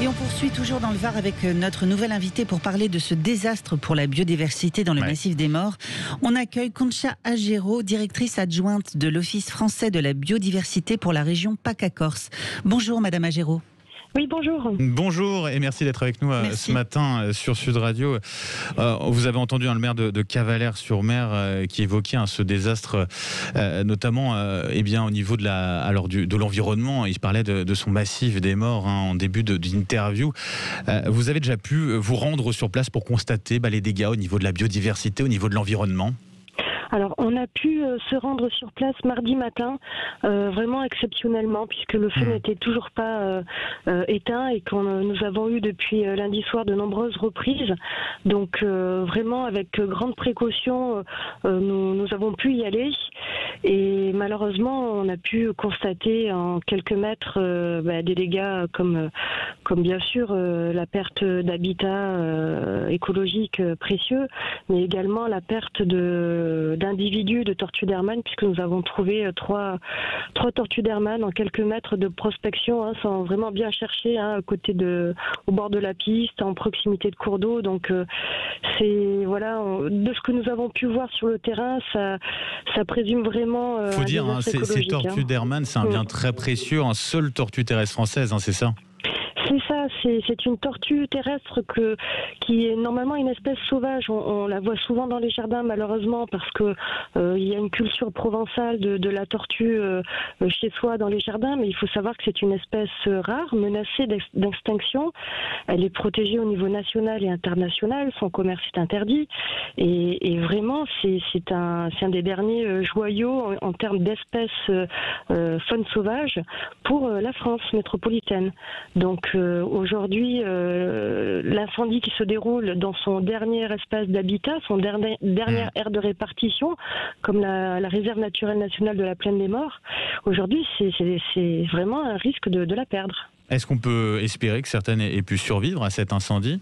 Et on poursuit toujours dans le Var avec notre nouvelle invitée pour parler de ce désastre pour la biodiversité dans le massif des Maures. On accueille Concha Agéro, directrice adjointe de l'Office français de la biodiversité pour la région PACA-Corse. Bonjour Madame Agéro. Oui, bonjour. Bonjour et merci d'être avec nous ce matin sur Sud Radio. Vous avez entendu le maire de Cavalère-sur-Mer qui évoquait ce désastre, notamment au niveau de l'environnement. Il parlait de son massif des Maures en début d'interview. Vous avez déjà pu vous rendre sur place pour constater les dégâts au niveau de la biodiversité, au niveau de l'environnement ? Alors, on a pu se rendre sur place mardi matin, vraiment exceptionnellement, puisque le feu n'était toujours pas éteint et que nous avons eu depuis lundi soir de nombreuses reprises. Donc, vraiment, avec grande précaution, nous avons pu y aller. Et malheureusement, on a pu constater en quelques mètres des dégâts comme bien sûr la perte d'habitat écologique précieux, mais également la perte d'individus de tortues d'Hermann, puisque nous avons trouvé trois tortues d'Hermann en quelques mètres de prospection, sans vraiment bien chercher, au bord de la piste, en proximité de cours d'eau. Donc de ce que nous avons pu voir sur le terrain, ça présume vraiment. Faut dire, ces tortues d'Hermann, c'est un bien très précieux, une seule tortue terrestre française, c'est ça ? C'est ça, c'est une tortue terrestre qui est normalement une espèce sauvage. On la voit souvent dans les jardins, malheureusement, parce que il y a une culture provençale de la tortue chez soi dans les jardins, mais il faut savoir que c'est une espèce rare, menacée d'extinction. Elle est protégée au niveau national et international, son commerce est interdit, et vraiment c'est un des derniers joyaux en termes d'espèces faune sauvage pour la France métropolitaine. Donc aujourd'hui, l'incendie qui se déroule dans son dernier espace d'habitat, son dernière aire de répartition, comme la réserve naturelle nationale de la Plaine des Maures, aujourd'hui, c'est vraiment un risque de la perdre. Est-ce qu'on peut espérer que certaines aient pu survivre à cet incendie ?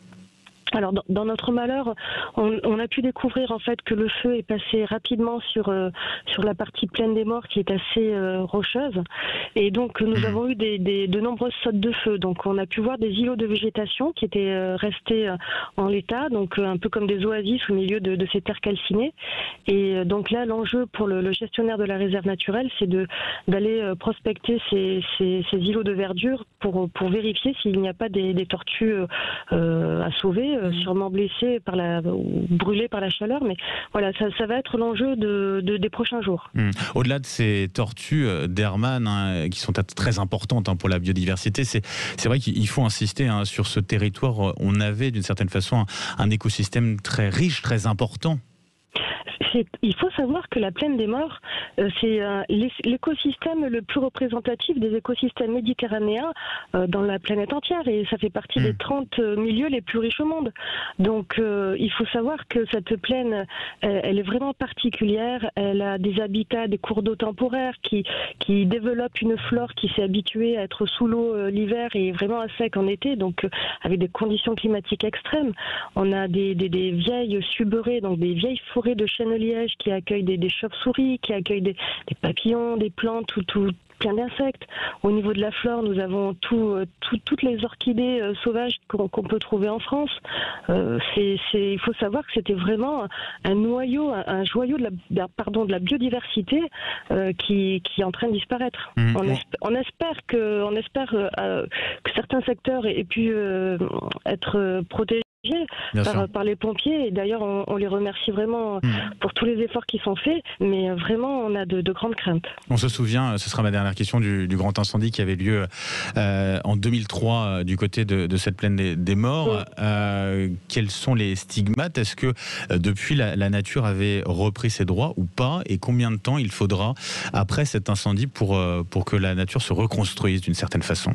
Alors dans notre malheur, on a pu découvrir en fait que le feu est passé rapidement sur la partie Plaine des Maures qui est assez rocheuse, et donc nous avons eu de nombreuses sautes de feu. Donc on a pu voir des îlots de végétation qui étaient restés en l'état, donc un peu comme des oasis au milieu de ces terres calcinées. Et donc là, l'enjeu pour le gestionnaire de la réserve naturelle, c'est d'aller prospecter ces îlots de verdure pour vérifier s'il n'y a pas des tortues à sauver. Sûrement blessés ou brûlés par la chaleur, mais voilà, ça va être l'enjeu des prochains jours. Au-delà de ces tortues d'Hermann qui sont très importantes pour la biodiversité, c'est vrai qu'il faut insister sur ce territoire. On avait d'une certaine façon un écosystème très riche, très important. Il faut savoir que la Plaine des Maures, c'est l'écosystème le plus représentatif des écosystèmes méditerranéens dans la planète entière, et ça fait partie des 30 milieux les plus riches au monde. Donc il faut savoir que cette plaine, elle est vraiment particulière. Elle a des habitats, des cours d'eau temporaires qui développent une flore qui s'est habituée à être sous l'eau l'hiver et vraiment à sec en été, donc avec des conditions climatiques extrêmes. On a des vieilles suberées, donc des vieilles forêts de chênes liège qui accueillent des chauves-souris, qui accueillent des papillons, des plantes, tout plein d'insectes. Au niveau de la flore, nous avons toutes les orchidées sauvages qu'on peut trouver en France. Il faut savoir que c'était vraiment un joyau de la biodiversité qui est en train de disparaître. On espère que certains secteurs aient pu être protégés par les pompiers, et d'ailleurs on les remercie vraiment pour tous les efforts qui sont faits, mais vraiment on a de grandes craintes. On se souvient, ce sera ma dernière question, du grand incendie qui avait lieu en 2003 du côté de cette Plaine des Maures. Quels sont les stigmates ? Est-ce que depuis la nature avait repris ses droits ou pas, et combien de temps il faudra après cet incendie pour que la nature se reconstruise d'une certaine façon ?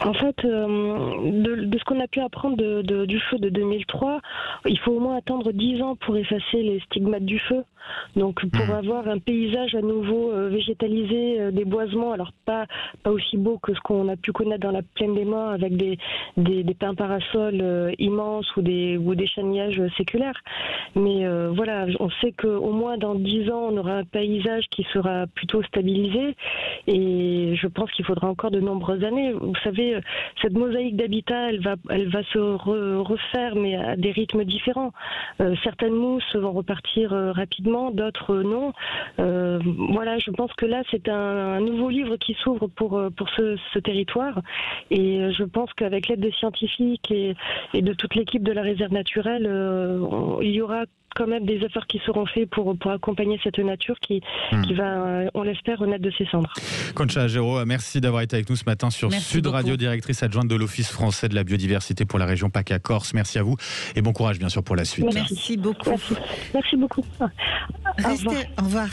En fait, de ce qu'on a pu apprendre du feu de 2003, il faut au moins attendre 10 ans pour effacer les stigmates du feu. Donc pour avoir un paysage à nouveau végétalisé, des boisements, alors pas aussi beau que ce qu'on a pu connaître dans la plaine des Morts avec des pins parasols immenses ou des chêniages séculaires. Mais voilà, on sait qu'au moins dans 10 ans, on aura un paysage qui sera plutôt stabilisé, et je pense qu'il faudra encore de nombreuses années. Vous savez, cette mosaïque d'habitat, elle va se refaire, mais à des rythmes différents. Certaines mousses vont repartir rapidement, d'autres non. Voilà, je pense que là, c'est un nouveau livre qui s'ouvre pour ce territoire, et je pense qu'avec l'aide des scientifiques et de toute l'équipe de la réserve naturelle, il y aura quand même des efforts qui seront faits pour accompagner cette nature qui va, on l'espère, renaître de ses cendres. Concha Agéro, merci d'avoir été avec nous ce matin sur Sud Radio, directrice adjointe de l'Office français de la biodiversité pour la région PACA-Corse. Merci à vous et bon courage bien sûr pour la suite. Merci beaucoup. Merci beaucoup. Restez, au revoir.